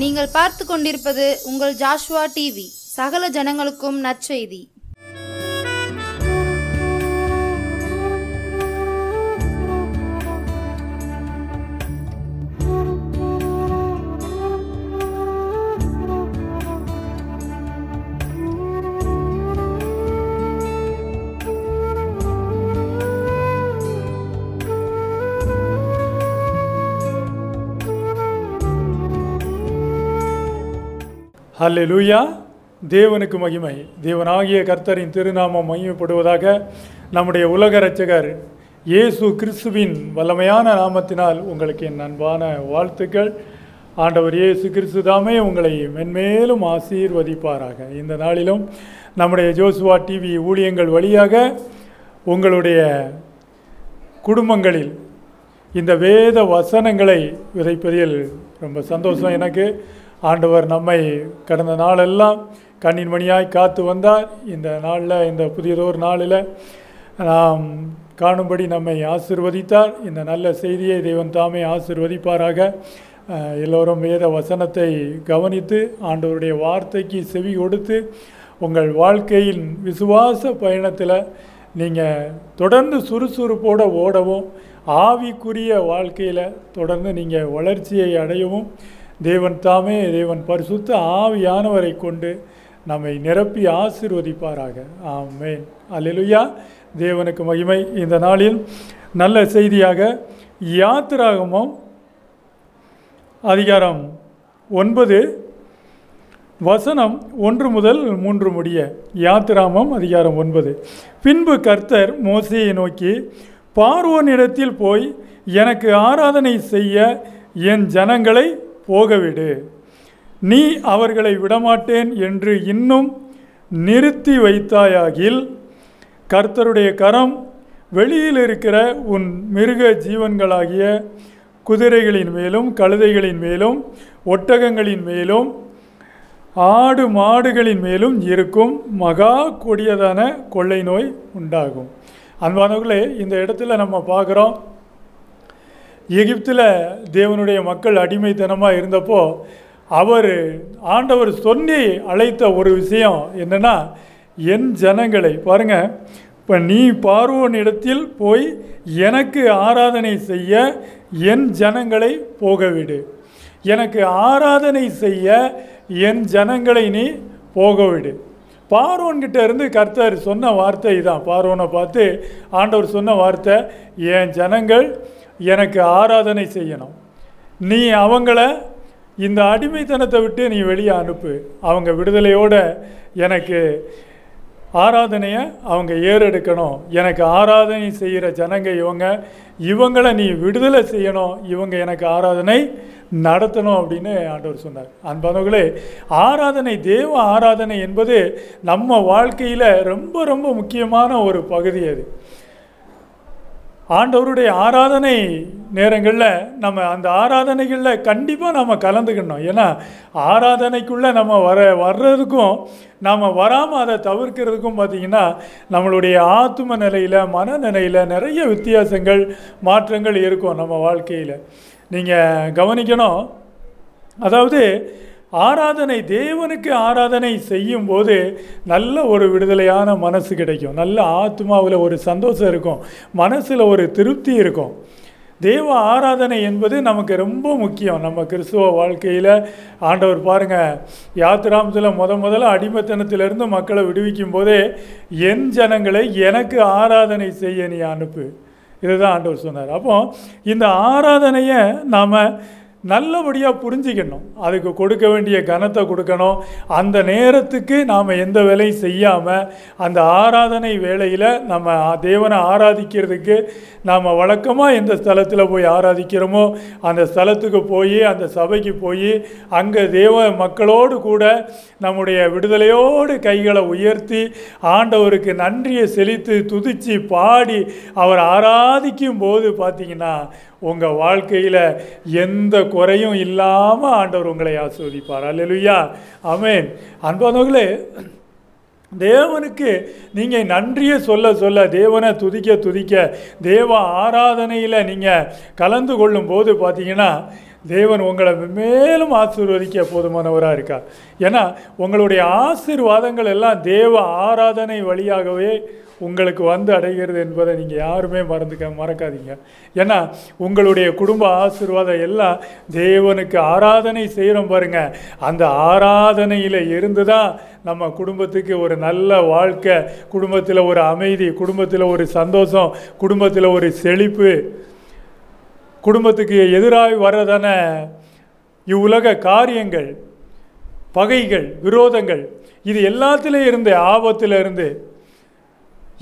நீங்கள் பார்த்து கொண்டிருப்பது உங்கள் ஜாஷ்வா டிவி. சகல ஜனங்களுக்கும் நற்செய்தி. ஹல்லேலூயா. தேவனுக்கு மகிமை. தேவனாகிய கர்த்தரின் திருநாமம் மகிமைப்படுவதாக. நம்முடைய உலக இரட்சகர் இயேசு கிறிஸ்துவின் வல்லமையான நாமத்தினால் உங்களுக்கு என் அன்பான வாழ்த்துக்கள். ஆண்டவர் இயேசு கிறிஸ்து தாமே உங்களை மென்மேலும் ஆசீர்வதிப்பாராக. இந்த நாளிலும் நம்முடைய ஜோசுவா டிவி ஊழியங்கள் வழியாக உங்களுடைய குடும்பங்களில் இந்த வேத வசனங்களை விதைப்பதில் ரொம்ப சந்தோஷம் எனக்கு. ஆண்டவர் நம்மை கடந்த நாளெல்லாம் கண்ணின் மணியாய் காத்து வந்தார். இந்த நாளில், இந்த புதியதோர் நாளில் நாம் காணும்படி நம்மை ஆசீர்வதித்தார். இந்த நல்ல செய்தியை தேவன் தாமே ஆசீர்வதிப்பாராக. எல்லோரும் வேத வசனத்தை கவனித்து ஆண்டவருடைய வார்த்தைக்கு செவி கொடுத்து உங்கள் வாழ்க்கையின் விசுவாச பயணத்தில் நீங்கள் தொடர்ந்து சுறுசுறுப்போடு ஓடவும், ஆவிக்குரிய வாழ்க்கையில் தொடர்ந்து நீங்கள் வளர்ச்சியை அடையவும் தேவன் தாமே, தேவன் பரிசுத்த ஆவியானவரை கொண்டு நம்மை நிரப்பி ஆசீர்வதிப்பாராக. ஆமென். அல்லேலூயா. தேவனுக்கு மகிமை. இந்த நாளில் நல்ல செய்தியாக யாத்திராகமம் அதிகாரம் 9 வசனம் 1 முதல் 3 முடிய. யாத்திராகமம் அதிகாரம் 9. பின்பு கர்த்தர் மோசேயை நோக்கி, பார்வோனிடத்தில் போய் எனக்கு ஆராதனை செய்ய என் ஜனங்களை போகவிடு. நீ அவர்களை விடமாட்டேன் என்று இன்னும் நிறுத்தி வைத்தாயாகில் கர்த்தருடைய கரம் வெளியில் இருக்கிற உன் மிருக ஜீவன்களாகிய குதிரைகளின் மேலும், கழுதைகளின் மேலும், ஒட்டகங்களின் மேலும், ஆடு மாடுகளின் மேலும் இருக்கும். மகா கொடியதான கொள்ளை நோய் உண்டாகும். அன்பானவர்களே, இந்த இடத்துல நம்ம பார்க்குறோம், எகிப்தில் தேவனுடைய மக்கள் அடிமைத்தனமாக இருந்தப்போ ஆண்டவர் சொல்லி அழைத்த ஒரு விஷயம் என்னென்னா, என் ஜனங்களை பாருங்கள், இப்போ நீ பார்வோனிடத்தில் போய் எனக்கு ஆராதனை செய்ய என் ஜனங்களை போகவிடு. எனக்கு ஆராதனை செய்ய என் ஜனங்களை நீ போகவிடு. பார்வோன்கிட்ட இருந்து கர்த்தர் சொன்ன வார்த்தை இதான். பார்வோனை பார்த்து ஆண்டவர் சொன்ன வார்த்தை, என் ஜனங்கள் எனக்கு ஆராதனை செய்யணும். நீ அவங்கள இந்த அடிமைத்தனத்தை விட்டு நீ வெளியே அனுப்பு. அவங்க விடுதலையோடு எனக்கு ஆராதனையை அவங்க ஏறெடுக்கணும். எனக்கு ஆராதனை செய்கிற ஜனங்க இவங்களை நீ விடுதலை செய்யணும். இவங்க எனக்கு ஆராதனை நடத்தணும் அப்படின்னு ஆண்டவர் சொன்னார். அன்பானவர்களே, ஆராதனை, தேவ ஆராதனை என்பது நம்ம வாழ்க்கையில் ரொம்ப ரொம்ப முக்கியமான ஒரு பகுதி. அது ஆண்டவருடைய ஆராதனை நேரங்களில் நம்ம அந்த ஆராதனைகளில் கண்டிப்பாக நம்ம கலந்துக்கணும். ஏன்னா ஆராதனைக்குள்ளே நம்ம வர்றதுக்கும் நாம் வராமல் அதை தவிர்க்கிறதுக்கும் பார்த்திங்கன்னா நம்மளுடைய ஆத்தும நிலையில், மனநிலையில் நிறைய வித்தியாசங்கள், மாற்றங்கள் இருக்கும் நம்ம வாழ்க்கையில். நீங்கள் கவனிக்கணும். அதாவது ஆராதனை, தேவனுக்கு ஆராதனை செய்யும்போது நல்ல ஒரு விடுதலையான மனசு கிடைக்கும். நல்ல ஆத்மாவில் ஒரு சந்தோஷம் இருக்கும், மனசில் ஒரு திருப்தி இருக்கும். தேவ ஆராதனை என்பது நமக்கு ரொம்ப முக்கியம். நம்ம கிறிஸ்துவ வாழ்க்கையில் ஆண்டவர் பாருங்கள், யாத்திராமத்தில் முதல்ல அடிமைத்தனத்திலிருந்து மக்களை விடுவிக்கும் போதே என் ஜனங்களை எனக்கு ஆராதனை செய்ய நீ அனுப்பு. இதுதான் ஆண்டவர் சொன்னார். அப்போ இந்த ஆராதனையை நாம் நல்லபடியாக புரிஞ்சிக்கணும். அதுக்கு கொடுக்க வேண்டிய கனத்தை கொடுக்கணும். அந்த நேரத்துக்கு நாம் எந்த வேலையும் செய்யாமல் அந்த ஆராதனை வேளையில் நம்ம தேவனை ஆராதிக்கிறதுக்கு நாம் வழக்கமாக எந்த ஸ்தலத்தில் போய் ஆராதிக்கிறோமோ அந்த ஸ்தலத்துக்கு போய், அந்த சபைக்கு போய் அங்கே தேவ மக்களோடு கூட நம்முடைய விடுதலையோடு கைகளை உயர்த்தி ஆண்டவருக்கு நன்றியை செலுத்தி துதித்து பாடி அவர் ஆராதிக்கும் போது பார்த்திங்கன்னா உங்கள் வாழ்க்கையில் எந்த குறையும் இல்லாமல் ஆண்டவர் உங்களை ஆசீர்வதிப்பார். அல்லேலூயா. ஆமென். அன்பானவர்களே, தேவனுக்கு நீங்கள் நன்றியை சொல்ல தேவனை துதிக்க தேவ ஆராதனையில் நீங்கள் கலந்து கொள்ளும் போது பார்த்தீங்கன்னா தேவன் உங்களை மேலும் ஆசீர்வதிக்க போதுமானவராக இருக்கார். ஏன்னா உங்களுடைய ஆசீர்வாதங்கள் எல்லாம் தேவ ஆராதனை வழியாகவே உங்களுக்கு வந்து அடைகிறது என்பதை நீங்கள் யாருமே மறக்காதீங்க. ஏன்னா உங்களுடைய குடும்ப ஆசீர்வாதம் எல்லாம் தேவனுக்கு ஆராதனை செய்கிறோம் பாருங்க, அந்த ஆராதனையில் இருந்து தான் நம்ம குடும்பத்துக்கு ஒரு நல்ல வாழ்க்கை, குடும்பத்தில் ஒரு அமைதி, குடும்பத்தில் ஒரு சந்தோஷம், குடும்பத்தில் ஒரு செழிப்பு, குடும்பத்துக்கு எதிராக வர்றதான இவ்வுலக காரியங்கள், பகைகள், விரோதங்கள், இது எல்லாத்திலும் இருந்து, ஆபத்தில் இருந்து,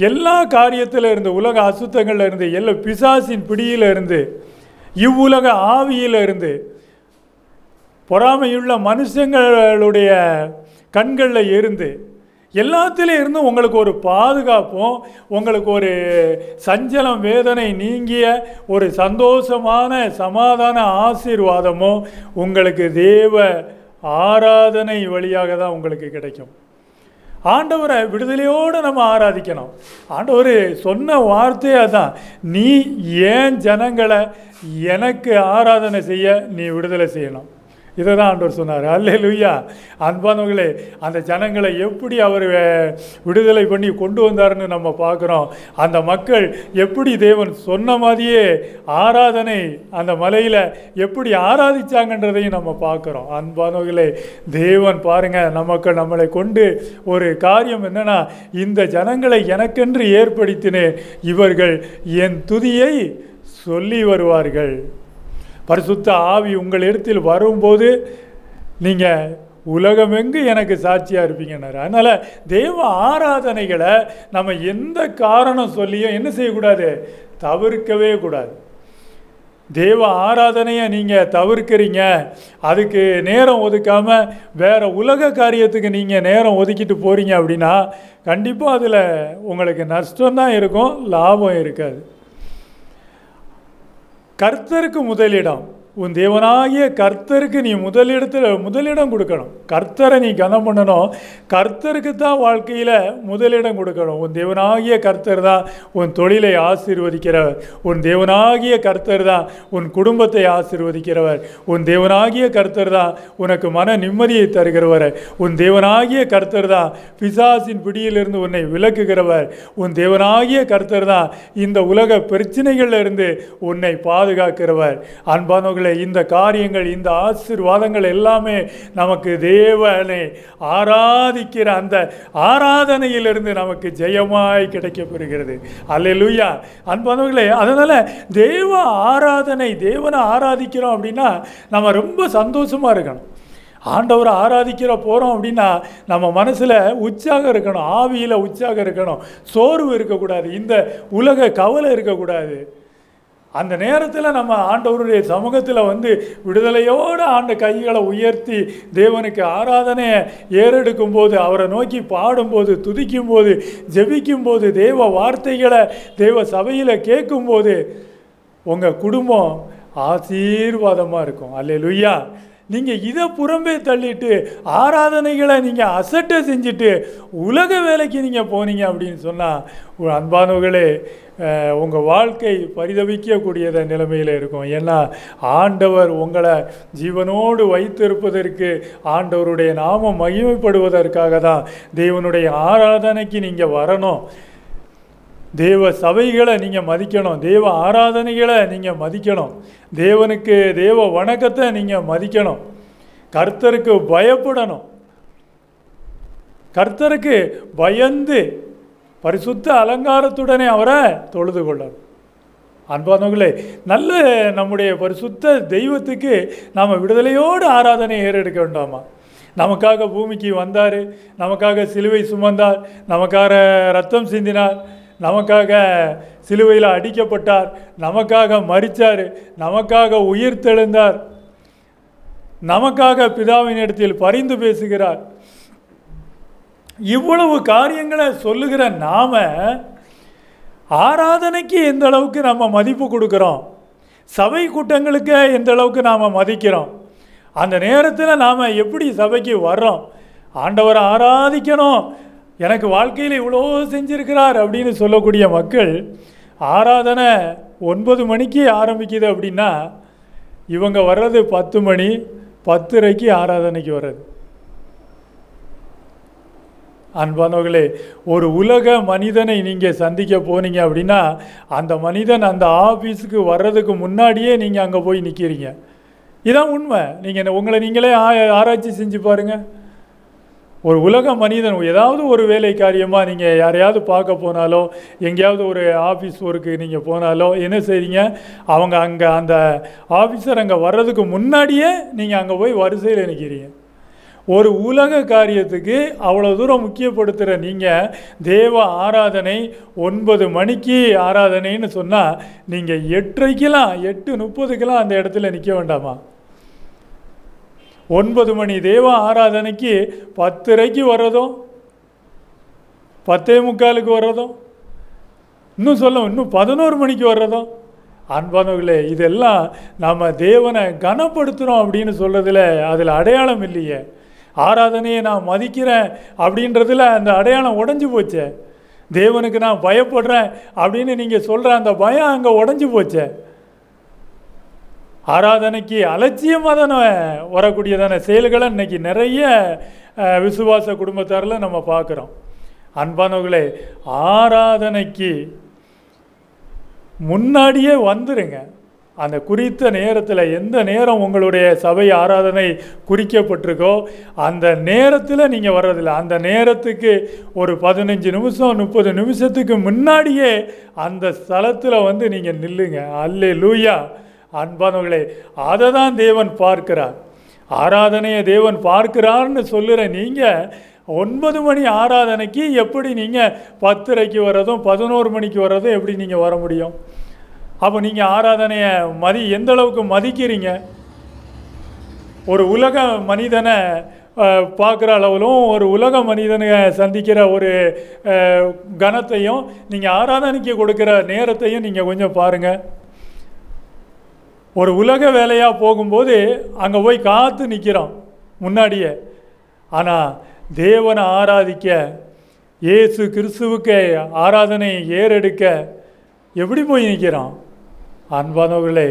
எல்லா காரியத்தில் இருந்து, உலக அசுத்தங்களில் இருந்து, எல்லா பிசாசின் பிடியில் இருந்து, இவ்வுலக ஆவியில் இருந்து, பொறாமையுள்ள மனுஷங்களுடைய கண்களில் இருந்து, எல்லாத்திலும் இருந்து உங்களுக்கு ஒரு பாதுகாப்பும், உங்களுக்கு ஒரு சஞ்சலம் வேதனை நீங்கிய ஒரு சந்தோஷமான சமாதான ஆசீர்வாதமும் உங்களுக்கு தேவ ஆராதனை வழியாக தான் உங்களுக்கு கிடைக்கும். ஆண்டவரை விடுதலையோடு நம்ம ஆராதிக்கணும். ஆண்டவர் சொன்ன வார்த்தையே தான், நீ ஏன் ஜனங்களை எனக்கு ஆராதனை செய்ய நீ விடுதலை செய்யணும். இதை தான் ஆண்டவர் சொன்னார். அல்லேலூயா. அன்பானவர்களே, அந்த ஜனங்களை எப்படி அவர் விடுதலை பண்ணி கொண்டு வந்தார்னு நம்ம பார்க்குறோம். அந்த மக்கள் எப்படி தேவன் சொன்ன மாதிரியே ஆராதனை அந்த மலையில் எப்படி ஆராதிச்சாங்கன்றதையும் நம்ம பார்க்குறோம். அன்பானவர்களே, தேவன் பாருங்கள், நம்மளை கொண்டு ஒரு காரியம் என்னென்னா, இந்த ஜனங்களை எனக்கென்று ஏற்படுத்தினேன், இவர்கள் என் துதியை சொல்லி வருவார்கள். பரிசுத்த ஆவி உங்கள் இடத்தில் வரும்போது நீங்கள் உலகமெங்கு எனக்கு சாட்சியாக இருப்பீங்கன்னாரு. அதனால் தேவ ஆராதனைகளை நம்ம எந்த காரணம் சொல்லியும் என்ன செய்யக்கூடாது, தவிர்க்கவே கூடாது. தேவ ஆராதனையை நீங்கள் தவிர்க்கிறீங்க, அதுக்கு நேரம் ஒதுக்காமல் வேறு உலக காரியத்துக்கு நீங்கள் நேரம் ஒதுக்கிட்டு போகிறீங்க அப்படின்னா கண்டிப்பாக அதில் உங்களுக்கு நஷ்டம்தான் இருக்கும், லாபம் இருக்காது. கர்த்தருக்கு முதலிடம், உன் தேவனாகிய கர்த்தருக்கு நீ முதலிடம் கொடுக்கணும். கர்த்தரை நீ கனம் பண்ணணும். கர்த்தருக்கு தான் வாழ்க்கையில் முதலிடம் கொடுக்கணும். உன் தேவனாகிய கர்த்தர் தான் உன் தொழிலை ஆசீர்வதிக்கிறவர். உன் தேவனாகிய கர்த்தர் தான் உன் குடும்பத்தை ஆசீர்வதிக்கிறவர். உன் தேவனாகிய கர்த்தர் தான் உனக்கு மன நிம்மதியை தருகிறவர். உன் தேவனாகிய கர்த்தர் தான் பிசாசின் பிடியிலிருந்து உன்னை விலக்குகிறவர். உன் தேவனாகிய கர்த்தர் தான் இந்த உலக பிரச்சனைகளில் இருந்து உன்னை பாதுகாக்கிறவர். அன்பானவர்களே, இந்த காரியங்கள், இந்த ஆசீர்வாதங்கள் எல்லாமே நமக்கு தேவனை ஆராதிக்கிற அந்த ஆராதனையிலிருந்து நமக்கு ஜெயமாய் கிடைக்கப்பெறுகிறது. அல்லேலூயா. அன்பானவர்களே, அதனால் தேவ ஆராதனை, தேவனை ஆராதிக்கிறோம் அப்படின்னா நம்ம ரொம்ப சந்தோஷமாக இருக்கணும். ஆண்டவரை ஆராதிக்கிற போகிறோம் அப்படின்னா நம்ம மனசில் உற்சாகம் இருக்கணும், ஆவியில் உற்சாகம் இருக்கணும், சோர்வு இருக்கக்கூடாது, இந்த உலக கவலை இருக்கக்கூடாது. அந்த நேரத்தில் நம்ம ஆண்டவருடைய சமூகத்தில் வந்து விடுதலையோடு ஆண்ட கைகளை உயர்த்தி தேவனுக்கு ஆராதனையை ஏறெடுக்கும்போது, அவரை நோக்கி பாடும்போது, துதிக்கும்போது, ஜெபிக்கும்போது, தேவ வார்த்தைகளை தேவ சபையில் கேட்கும்போது உங்கள் குடும்பம் ஆசீர்வாதமாக இருக்கும். அல்லேலூயா. நீங்கள் இதை புறம்பே தள்ளிட்டு ஆராதனைகளை நீங்கள் அசட்டை செஞ்சுட்டு உலக வேலைக்கு நீங்கள் போனீங்க அப்படின்னு சொன்னால் அன்பானவர்களே, உங்கள் வாழ்க்கை பரிதவிக்கக்கூடியத நிலைமையில் இருக்கும். ஏன்னா ஆண்டவர் உங்களை ஜீவனோடு வைத்திருப்பதற்கு, ஆண்டவருடைய நாமம் மகிமைப்படுவதற்காக தான் தேவனுடைய ஆராதனைக்கு நீங்கள் வரணும். தேவ சபைகளை நீங்கள் மதிக்கணும், தேவ ஆராதனைகளை நீங்கள் மதிக்கணும், தேவனுக்கு தேவ வணக்கத்தை நீங்கள் மதிக்கணும், கர்த்தருக்கு பயப்படணும், கர்த்தருக்கு பயந்து பரிசுத்த அலங்காரத்துடனே அவரை தொழுது கொள்ளணும். அன்பானவர்களே, நல்ல நம்முடைய பரிசுத்த தெய்வத்துக்கு நாம் விடுதலையோடு ஆராதனை ஏறெடுக்க வேண்டாமா? நமக்காக பூமிக்கு வந்தார், நமக்காக சிலுவை சுமந்தார், நமக்காக ரத்தம் சிந்தினார், நமக்காக சிலுவையில் அடிக்கப்பட்டார், நமக்காக மரித்தார், நமக்காக உயிர் தெழுந்தார், நமக்காக பிதாவின் இடத்தில் பரிந்து பேசுகிறார். இவ்வளவு காரியங்களை சொல்லுகிற நாம ஆராதனைக்கு எந்த அளவுக்கு நம்ம மதிப்பு கொடுக்குறோம், சபை கூட்டங்களுக்கு எந்த அளவுக்கு நாம் மதிக்கிறோம், அந்த நேரத்தில் நாம் எப்படி சபைக்கு வர்றோம், ஆண்டவரை ஆராதிக்கணும், எனக்கு வாழ்க்கையில் இவ்வளோ செஞ்சிருக்கிறார் அப்படின்னு சொல்லக்கூடிய மக்கள் ஆராதனை 9 மணிக்கு ஆரம்பிக்குது அப்படின்னா இவங்க வர்றது 10 மணி 10:30 ஆராதனைக்கு வர்றது. அன்பானவர்களே, ஒரு உலக மனிதனை நீங்கள் சந்திக்க போனீங்க அப்படின்னா அந்த மனிதன் அந்த ஆஃபீஸுக்கு வர்றதுக்கு முன்னாடியே நீங்கள் அங்கே போய் நிற்கிறீங்க. இதான் உண்மை. நீங்கள் உங்களை நீங்களே ஆராய்ச்சி செஞ்சு பாருங்கள். ஒரு உலக மனிதன் ஏதாவது ஒரு வேலை காரியமாக நீங்கள் யாரையாவது பார்க்க போனாலோ, எங்கேயாவது ஒரு ஆஃபீஸ் ஒர்க்கு நீங்கள் போனாலோ என்ன செய்றீங்க, அவங்க அங்கே அந்த ஆஃபீஸர் அங்கே வர்றதுக்கு முன்னாடியே நீங்கள் அங்கே போய் வரிசையில் நிற்கிறீங்க. ஒரு உலக காரியத்துக்கு அவ்வளோ தூரம் முக்கியப்படுத்துகிற நீங்கள் தேவ ஆராதனை 9 மணிக்கு ஆராதனைன்னு சொன்னால் நீங்கள் 8:30க்கெல்லாம் 8:30க்கெல்லாம் அந்த இடத்துல நிற்க வேண்டாமா? 9 மணி தேவ ஆராதனைக்கு 10:30க்கு வர்றதும் 10:45க்கு வர்றதும் இன்னும் இன்னும் 11 மணிக்கு வர்றதும். அன்பானவர்களே, இதெல்லாம் நம்ம தேவனை கனப்படுத்துகிறோம் அப்படின்னு சொல்கிறதுல அதில் அடையாளம் இல்லையே. ஆராதனையை நான் மதிக்கிறேன் அப்படின்றதுல அந்த அடையாளம் உடஞ்சி போச்சே. தேவனுக்கு நான் பயப்படுறேன் அப்படின்னு நீங்கள் சொல்கிற அந்த பயம் அங்கே உடஞ்சி போச்சே. ஆராதனைக்கு அலட்சியமாக தானே வரக்கூடியதான செயல்களை இன்றைக்கி நிறைய விசுவாச குடும்பத்தாரில் நம்ம பார்க்குறோம். அன்பானவர்களே, ஆராதனைக்கு முன்னாடியே வந்துடுங்க. அந்த குறித்த நேரத்தில் எந்த நேரம் உங்களுடைய சபை ஆராதனை குறிக்கப்பட்டிருக்கோ அந்த நேரத்தில் நீங்கள் வர்றதில்லை. அந்த நேரத்துக்கு ஒரு 15 நிமிஷம் 30 நிமிஷத்துக்கு முன்னாடியே அந்த ஸ்தலத்தில் வந்து நீங்கள் நில்லுங்க. அல்லேலூயா. அன்பானவர்களே, அதை தான் தேவன் பார்க்கிறார். ஆராதனையை தேவன் பார்க்கிறார்னு சொல்லுற நீங்கள் 9 மணி ஆராதனைக்கு எப்படி நீங்கள் 10:30க்கு வர்றதும் 11 மணிக்கு வர்றதும் எப்படி நீங்கள் வர முடியும்? அப்போ நீங்கள் ஆராதனையை எந்த அளவுக்கு மதிக்கிறீங்க? ஒரு உலக மனிதனை பார்க்குற அளவிலும் ஒரு உலக மனிதனை சந்திக்கிற ஒரு கனத்தையும் நீங்கள் ஆராதனைக்கு கொடுக்குற நேரத்தையும் நீங்கள் கொஞ்சம் பாருங்கள். ஒரு உலக வேலையாக போகும்போது அங்கே போய் காத்து நிற்கிறோம் முன்னாடியே. ஆனால் தேவனை ஆராதிக்க, இயேசு கிறிஸ்துவுக்கு ஆராதனை ஏறெடுக்க எப்படி போய் நிற்கிறோம்? அன்பானவர்களே,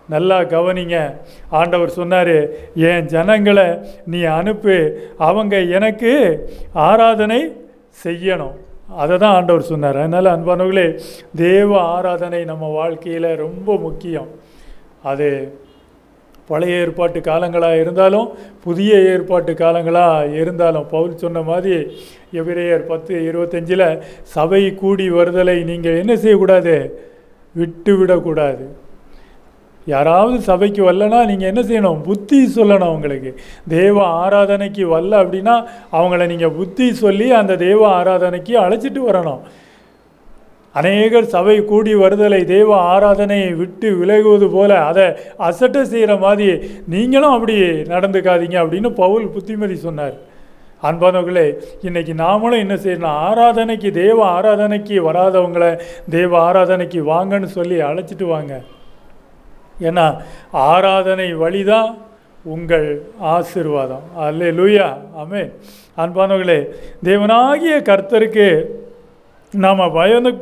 நல்லா கவனிங்க. ஆண்டவர் சொன்னார், என் ஜனங்களை நீ அனுப்பு, அவங்க எனக்கு ஆராதனை செய்யணும். அதை தான் ஆண்டவர் சொன்னார். அதனால் அன்பானவர்களே, தேவ ஆராதனை நம்ம வாழ்க்கையில் ரொம்ப முக்கியம். அது பழைய ஏற்பாட்டு காலங்களாக இருந்தாலும் புதிய ஏற்பாட்டு காலங்களாக இருந்தாலும் பவுல் சொன்ன மாதிரி எபிரேயர் 10:25 சபை கூடி வருதலை நீங்கள் என்ன செய்யக்கூடாது? விட்டு விடக்கூடாது. யாராவது சபைக்கு வரலன்னா நீங்கள் என்ன செய்யணும்? புத்தி சொல்லணும். அவங்களுக்கு தேவ ஆராதனைக்கு வரல அப்படின்னா அவங்கள நீங்கள் புத்தி சொல்லி அந்த தேவ ஆராதனைக்கு அழைச்சிட்டு வரணும். அநேகர் சபை கூடி வருதலை தேவ ஆராதனையை விட்டு விலகுவது போல அதை அசட்டை செய்கிற மாதிரி நீங்களும் அப்படி நடந்துக்காதீங்க அப்படின்னு பவுல் புத்திமதி சொன்னார். அன்பானவர்களே, இன்றைக்கி நாமளும் என்ன செய்யணும்? ஆராதனைக்கு தேவ ஆராதனைக்கு வராதவங்களை தேவ ஆராதனைக்கு வாங்கன்னு சொல்லி அழைச்சிட்டு வாங்க. ஏன்னா ஆராதனை வழிதான் உங்கள் ஆசீர்வாதம். அல்லேலூயா. ஆமென். அன்பானவர்களே, தேவனாகிய கர்த்தருக்கு நாம்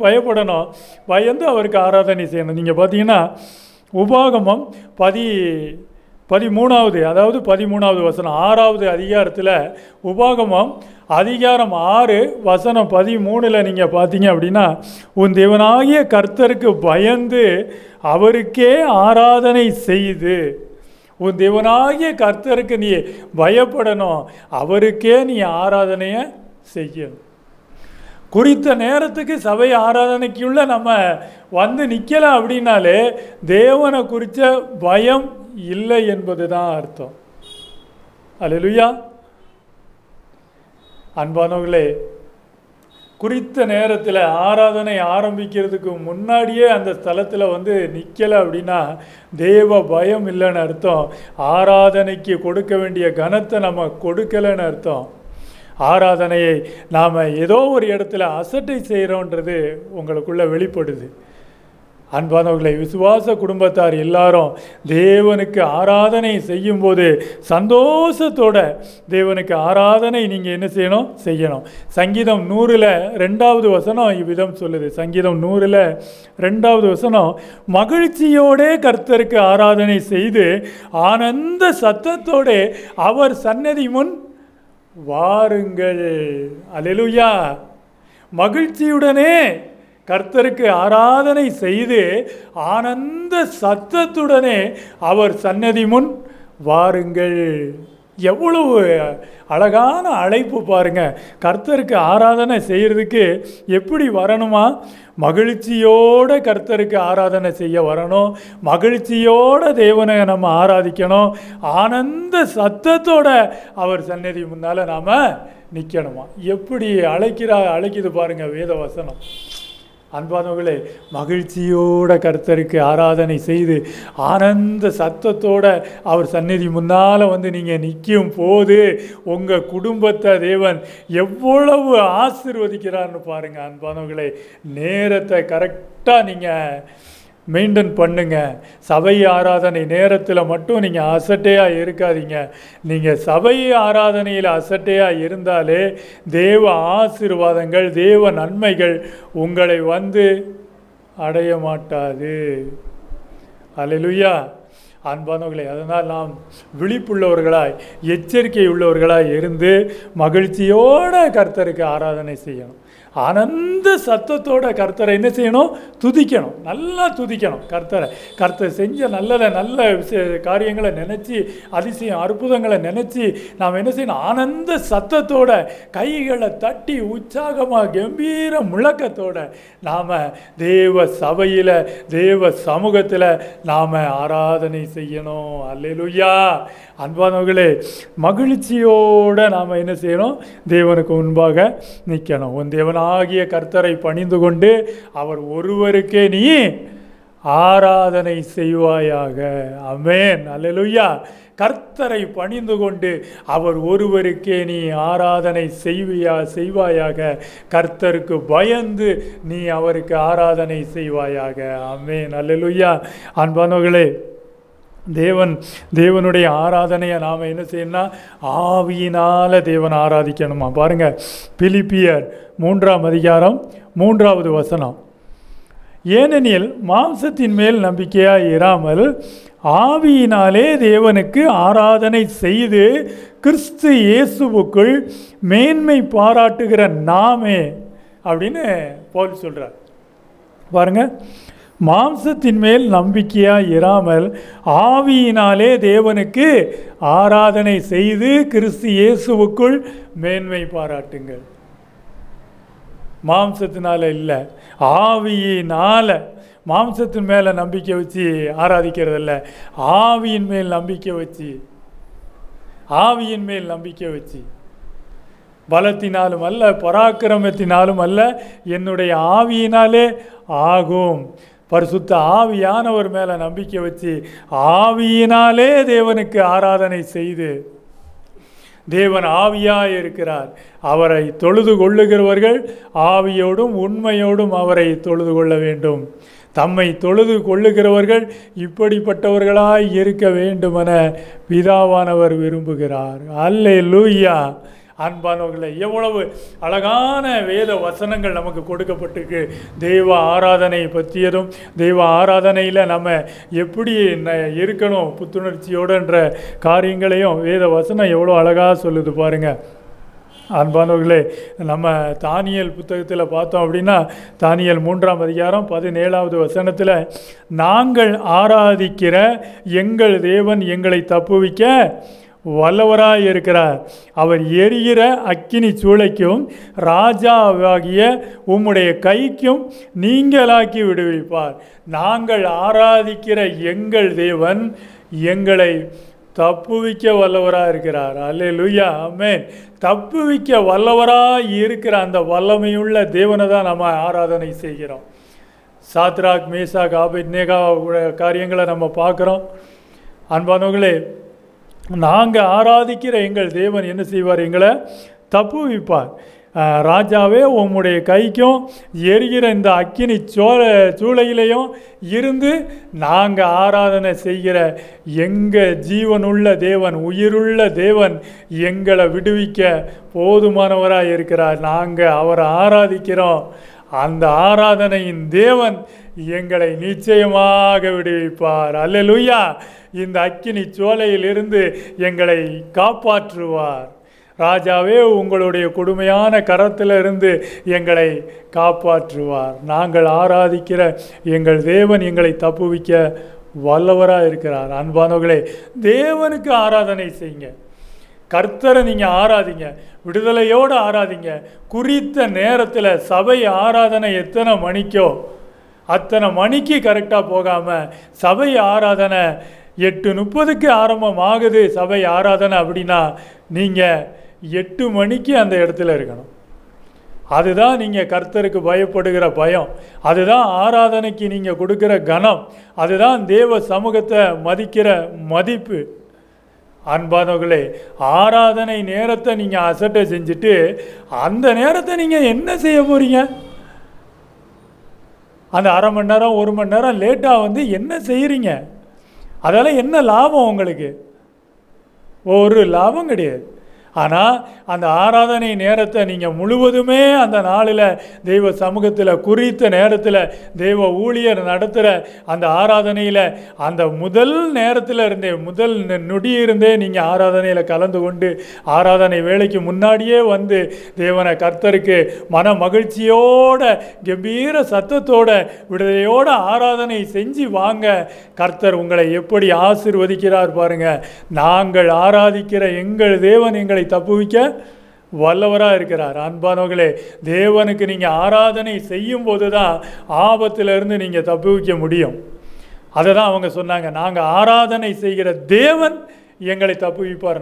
பயப்படணும். பயந்து அவருக்கு ஆராதனை செய்யணும். நீங்கள் பார்த்தீங்கன்னா உபாகமம் 13வது அதாவது 13வது வசனம் 6வது அதிகாரத்தில் உபாகமம் அதிகாரம் 6 வசனம் 13 நீங்கள் பார்த்தீங்க அப்படின்னா, உன் தேவனாகிய கர்த்தருக்கு பயந்து அவருக்கே ஆராதனை செய்து, உன் தேவனாகிய கர்த்தருக்கு நீ பயப்படணும், அவருக்கே நீ ஆராதனையை செய்யணும். குறித்த நேரத்துக்கு சபை ஆராதனைக்குள்ள நம்ம வந்து நிற்கலாம் அப்படின்னாலே தேவனை குறித்த பயம் இல்லை என்பது தான் அர்த்தம். அல்லேலூயா. அன்பானவர்களே, குறித்த நேரத்தில் ஆராதனை ஆரம்பிக்கிறதுக்கு முன்னாடியே அந்த ஸ்தலத்தில் வந்து நிற்கலை அப்படின்னா தேவ பயம் இல்லைன்னு அர்த்தம். ஆராதனைக்கு கொடுக்க வேண்டிய கனத்தை நம்ம கொடுக்கலைன்னு அர்த்தம். ஆராதனையை நாம் ஏதோ ஒரு இடத்துல அசட்டை செய்கிறோன்றது உங்களுக்குள்ளே வெளிப்படுது. அன்பானவர்களை, விசுவாச குடும்பத்தார் எல்லாரும் தேவனுக்கு ஆராதனை செய்யும்போது சந்தோஷத்தோட தேவனுக்கு ஆராதனை நீங்கள் என்ன செய்யணும். சங்கீதம் 100 2வது வசனம் இவ்விதம் சொல்லுது. சங்கீதம் 100 2வது வசனம், மகிழ்ச்சியோடே கர்த்தருக்கு ஆராதனை செய்து ஆனந்த சத்தத்தோட அவர் சன்னதி முன் வாருங்கள். அல்லேலூயா. மகிழ்ச்சியுடனே கர்த்தருக்கு ஆராதனை செய்து ஆனந்த சத்தத்துடனே அவர் சன்னதி முன் வாருங்கள். எவ்வளவு அழகான அழைப்பு பாருங்க. கர்த்தருக்கு ஆராதனை செய்கிறதுக்கு எப்படி வரணுமா? மகிழ்ச்சியோட கர்த்தருக்கு ஆராதனை செய்ய வரணும். மகிழ்ச்சியோட தேவனை நம்ம ஆராதிக்கணும். ஆனந்த சத்தத்தோட அவர் சன்னதி முன்னால் நாம் நிற்கணுமா? எப்படி அழைக்குது பாருங்க வேத வசனம். அன்பானவர்களே, மகிழ்ச்சியோட கர்த்தருக்கு ஆராதனை செய்து ஆனந்த சத்தத்தோட அவர் சந்நிதி முன்னால் நீங்கள் நிற்கும் போது உங்கள் குடும்பத்தை தேவன் எவ்வளவு ஆசீர்வதிக்கிறார்னு பாருங்கள். அன்பானவர்களே, நேரத்தை கரெக்டாக நீங்கள் மெயின்டைன் பண்ணுங்க. சபை ஆராதனை நேரத்தில் மட்டும் நீங்கள் அசட்டையாக இருக்காதீங்க. நீங்கள் சபை ஆராதனையில் அசட்டையாக இருந்தாலே தேவ ஆசீர்வாதங்கள், தேவ நன்மைகள் உங்களை அடைய மாட்டாது. அல்லேலூயா. அன்பானவர்களே, அதனால் நாம் விழிப்புள்ளவர்களாய், எச்சரிக்கை உள்ளவர்களாய் இருந்து மகிழ்ச்சியோட கர்த்தருக்கு ஆராதனை செய்யணும். ஆனந்த சத்தத்தோட கர்த்தரை என்ன செய்யணும்? துதிக்கணும். நல்லா துதிக்கணும் கர்த்தர் செஞ்ச நல்ல காரியங்களை நினச்சி, அதிசயம் அற்புதங்களை நினச்சி நாம் என்ன செய்யணும்? ஆனந்த சத்தத்தோட கைகளை தட்டி உற்சாகமாக கம்பீர முழக்கத்தோட நாம் தேவ சபையில், தேவ சமூகத்தில் நாம் ஆராதனை செய்யணும். அல்லேலூயா. அன்பானவர்களே, மகிழ்ச்சியோடு நாம் என்ன செய்யணும்? தேவனுக்கு முன்பாக நிற்கணும். உன் தேவனாகிய கர்த்தரை பணிந்து கொண்டு அவர் ஒருவருக்கே நீ ஆராதனை செய்வாயாக. ஆமென். அல்லேலூயா. கர்த்தரை பணிந்து கொண்டு அவர் ஒருவருக்கே நீ ஆராதனை செய்வாயாக. கர்த்தருக்கு பயந்து நீ அவருக்கு ஆராதனை செய்வாயாக. ஆமென். அல்லேலூயா. அன்பானவர்களே, தேவனுடைய ஆராதனையை நாம் என்ன செய்யணும்னா ஆவியினால் தேவனை ஆராதிக்கணுமா? பாருங்கள், பிலிப்பியர் 3ஆம் அதிகாரம் 3வது வசனம், ஏனெனில் மாம்சத்தின் மேல் நம்பிக்கையாக இராமல் ஆவியினாலே தேவனுக்கு ஆராதனை செய்து கிறிஸ்து இயேசுவுக்குள் மேன்மை பாராட்டுகிற நாமே அப்படின்னு பவுல் சொல்கிறார். பாருங்கள், மாம்சத்தின் மேல் நம்பிக்கையாக இராமல் ஆவியினாலே தேவனுக்கு ஆராதனை செய்து கிறிஸ்து இயேசுவுக்குள் மேன்மை பாராட்டுங்கள். மாம்சத்தினால இல்லை, ஆவியினால். மாம்சத்தின் மேலே நம்பிக்கை வச்சு ஆராதிக்கிறதில்ல, ஆவியின் மேல் நம்பிக்கை வச்சு பலத்தினாலும் அல்ல, பராக்கிரமத்தினாலும் அல்ல, என்னுடைய ஆவியினாலே ஆகும். பரிசுத்த ஆவியானவர் மேலே நம்பிக்கை வச்சு ஆவியினாலே தேவனுக்கு ஆராதனை செய்து, தேவன் ஆவியாக இருக்கிறார், அவரை தொழுது கொள்ளுகிறவர்கள் ஆவியோடும் உண்மையோடும் அவரை தொழுது கொள்ள வேண்டும். தம்மை தொழுது கொள்ளுகிறவர்கள் இப்படிப்பட்டவர்களாய் இருக்க வேண்டுமென பிதாவானவர் விரும்புகிறார். அல்லேலூயா. அன்பானவர்களே, எவ்வளவு அழகான வேத வசனங்கள் நமக்கு கொடுக்கப்பட்டிருக்கு தெய்வ ஆராதனை பற்றியதும், தெய்வ ஆராதனையில் நம்ம எப்படி இருக்கணும் புத்துணர்ச்சியோடுன்ற காரியங்களையும் வேத வசனம் எவ்வளோ அழகாக சொல்லுது பாருங்கள். அன்பானவர்களே, நம்ம தானியேல் புத்தகத்தில் பார்த்தோம் அப்படின்னா, தானியேல் 3ஆம் அதிகாரம் 17வது வசனத்தில், நாங்கள் ஆராதிக்கிற எங்கள் தேவன் எங்களை தப்புவிக்க வல்லவராய் இருக்கிறார், அவர் எரிகிற அக்கினி சூளைக்கும் ராஜாவாகிய உம்முடைய கைக்கும் நீங்களாக்கி விடுவிப்பார். நாங்கள் ஆராதிக்கிற எங்கள் தேவன் எங்களை தப்புவிக்க வல்லவராக இருக்கிறார். அல்லேலூயா. ஆமென். தப்புவிக்க வல்லவராக இருக்கிற அந்த வல்லமையுள்ள தேவனை தான் நம்ம ஆராதனை செய்கிறோம். சாத்ராக், மேசாக், ஆபேத்நேகோ காரியங்களை நம்ம பார்க்குறோம். அன்பானவர்களே, நாங்கள் ஆராதிக்கிற எங்கள் தேவன் என்ன செய்வார்? எங்களை தப்புவிப்பார். ராஜாவே உம்முடைய கைக்கும் எரிகிற இந்த அக்கினி சூளையிலையும் இருந்து நாங்கள் ஆராதனை செய்கிற எங்கள் ஜீவனுள்ள தேவன், உயிருள்ள தேவன் எங்களை விடுவிக்க போதுமானவராக இருக்கிறார். நாங்கள் அவரை ஆராதிக்கிறோம். அந்த ஆராதனையின் தேவன் எங்களை நிச்சயமாக விடுவிப்பார். அல்லேலூயா. இந்த அக்கினி சோலையிலிருந்து எங்களை காப்பாற்றுவார். ராஜாவே உங்களுடைய கொடுமையான கரத்திலிருந்து எங்களை காப்பாற்றுவார். நாங்கள் ஆராதிக்கிற எங்கள் தேவன் எங்களை தப்புவிக்க வல்லவராக இருக்கிறார். அன்பானவர்களே, தேவனுக்கு ஆராதனை செய்யுங்க. கர்த்தரை நீங்கள் ஆராதிங்க, விடுதலையோடு ஆராதிங்க. குறித்த நேரத்தில் சபை ஆராதனை எத்தனை மணிக்கோ அத்தனை மணிக்கு கரெக்டாக போகாமல், சபை ஆராதனை 8:30 ஆரம்பமாகுது சபை ஆராதனை அப்படின்னா நீங்கள் 8 மணிக்கு அந்த இடத்துல இருக்கணும். அதுதான் நீங்கள் கர்த்தருக்கு பயப்படுகிற பயம், அதுதான் ஆராதனைக்கு நீங்கள் கொடுக்குற கனம், அதுதான் தேவ சமூகத்தை மதிக்கிற மதிப்பு. அன்பானவர்களே, ஆராதனை நேரத்தை நீங்கள் அசட்டை செஞ்சுட்டு அந்த நேரத்தை நீங்கள் என்ன செய்ய போகிறீங்க? அந்த அரை மணி நேரம் 1 மணி நேரம் லேட்டாக வந்து என்ன செய்கிறீங்க? அதால் என்ன லாபம் உங்களுக்கு? ஒரு லாபம் கிடையாது. ஆனால் அந்த ஆராதனை நேரத்தை நீங்கள் முழுவதுமே அந்த நாளில் தெய்வ சமூகத்தில் குறித்த நேரத்தில் தெய்வ ஊழியர் நடத்துகிற அந்த ஆராதனையில் அந்த முதல் நேரத்தில் இருந்தே, முதல் நொடியிருந்தே நீங்கள் ஆராதனையில் கலந்து கொண்டு ஆராதனை வேலைக்கு முன்னாடியே வந்து தேவனை கர்த்தருக்கு மன மகிழ்ச்சியோட கம்பீர சத்தத்தோட விடுதலையோட ஆராதனை செஞ்சு வாங்க. கர்த்தர் உங்களை எப்படி ஆசீர்வதிக்கிறார் பாருங்க. நாங்கள் ஆராதிக்கிற எங்கள் தேவன் எங்களை தப்புவிக்க வல்லவராக இருக்கிறார். அன்பானவர்களே, தேவனுக்கு நீங்கள் ஆராதனை செய்யும் போது தான் ஆபத்திலிருந்து நீங்கள் தப்புவிக்க முடியும். அதை தான் அவங்க சொன்னாங்க, நாங்கள் ஆராதனை செய்கிற தேவன் எங்களை தப்புவிப்பார்.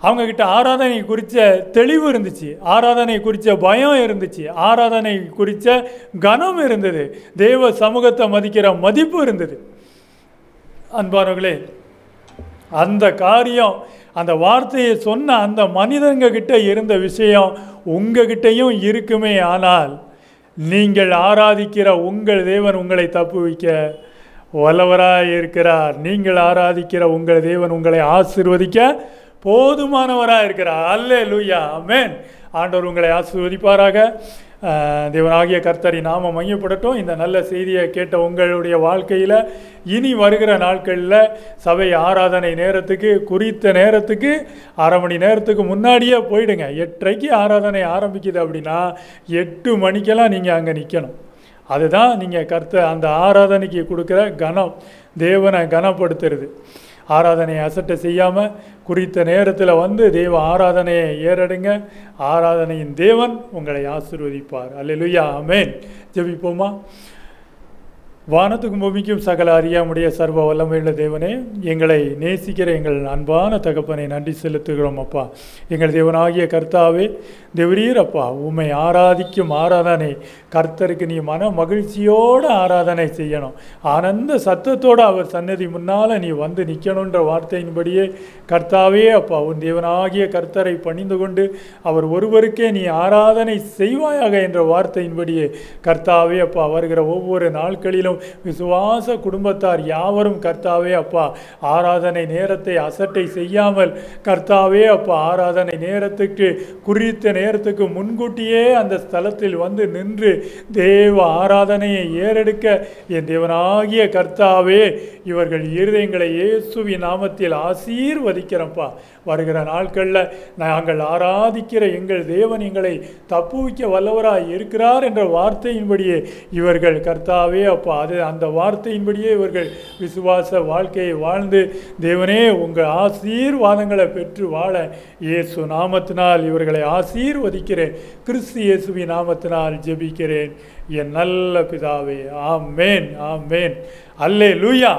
அவங்கக்கிட்ட ஆராதனை குறித்த தெளிவு இருந்துச்சு, ஆராதனை குறித்த பயம் இருந்துச்சு, ஆராதனை குறித்த கனம் இருந்தது, தேவ சமூகத்தை மதிக்கிற மதிப்பு இருந்தது. அன்பானவர்களே, அந்த காரியம், அந்த வார்த்தையை சொன்ன அந்த மனிதங்கக்கிட்ட இருந்த விஷயம் உங்ககிட்டையும் இருக்குமே. ஆனால் நீங்கள் ஆராதிக்கிற உங்கள் தேவன் உங்களை தப்புவிக்க வல்லவராக இருக்கிறார். நீங்கள் ஆராதிக்கிற உங்கள் தேவன் உங்களை ஆசீர்வதிக்க போதுமானவராக இருக்கிறார். அல்லேலூயா, ஆமென். ஆண்டவர் உங்களை ஆசீர்வதிப்பாராக. தேவனாகிய கர்த்தரை நாம மையப்படட்டும். இந்த நல்ல செய்தியை கேட்ட உங்களுடைய வாழ்க்கையில் இனி வருகிற நாட்களில் சபை ஆராதனை நேரத்துக்கு, குறித்த நேரத்துக்கு அரை மணி நேரத்துக்கு முன்னாடியே போயிடுங்க. 8:30 ஆராதனை ஆரம்பிக்குது அப்படின்னா 8 மணிக்கெல்லாம் நீங்கள் அங்கே நிற்கணும். அதுதான் நீங்கள் அந்த ஆராதனைக்கு கொடுக்குற கனம், தேவனை கனப்படுத்துறது. ஆராதனையை அசட்டை செய்யாமல் குறித்த நேரத்தில் வந்து தேவ ஆராதனையை ஏறடுங்க. ஆராதனையின் தேவன் உங்களை ஆசீர்வதிப்பார். அல்லேலூயா, ஆமென். ஜெபிப்போமா. வானத்துக்கும் பூமிக்கும் சகல அறியாமுடைய சர்வ வல்லமையுள்ள தேவனே, எங்களை நேசிக்கிற எங்கள் அன்பான தகப்பனை நன்றி செலுத்துகிறோம் அப்பா. எங்கள் தேவனாகிய கர்த்தாவே, தேவரீர் அப்பா, உம்மை ஆராதிக்கும் ஆராதனை கர்த்தருக்கு நீ மன மகிழ்ச்சியோடு ஆராதனை செய்யணும். ஆனந்த சத்தத்தோடு அவர் சன்னதி முன்னால் நீ வந்து நிற்கணுன்ற வார்த்தையின்படியே கர்த்தாவே அப்பா, உன் தேவனாகிய கர்த்தரை பணிந்து கொண்டு அவர் ஒருவருக்கே நீ ஆராதனை செய்வாயாக என்ற வார்த்தையின்படியே கர்த்தாவே அப்பா, வருகிற ஒவ்வொரு நாட்களிலும் விசுவாச குடும்பத்தார் யாவரும் கர்த்தாவே அப்பா, ஆராதனை நேரத்தை அசட்டை செய்யாமல் கர்த்தாவே அப்பா, ஆராதனை நேரத்துக்கு குறித்த நேரத்துக்கு முன்கூட்டியே அந்த ஸ்தலத்தில் வந்து நின்று தேவ ஆராதனையை ஏறெடுக்க என் தேவனாகிய கர்த்தாவே, இவர்கள் இருதயங்களை இயேசுவின் நாமத்தில் ஆசீர்வதிக்கிறப்பா. வருகிற நாட்களில் நாங்கள் ஆராதிக்கிற எங்கள் தேவன் எங்களை தப்புவிக்க வல்லவராய் இருக்கிறார் என்ற வார்த்தையின்படியே இவர்கள் கர்த்தாவே அப்பா, அந்த வார்த்தையின்படியே இவர்கள் விசுவாச வாழ்க்கையை வாழ்ந்து தேவனே உங்கள் ஆசீர்வாதங்களை பெற்று வாழ இயேசு நாமத்தினால் இவர்களை ஆசீர்வதிக்கிறேன். கிறிஸ்து இயேசுவின் நாமத்தினால் ஜெபிக்கிறேன் என் நல்ல பிதாவே. ஆமென், ஆமென். அல்லேலூயா.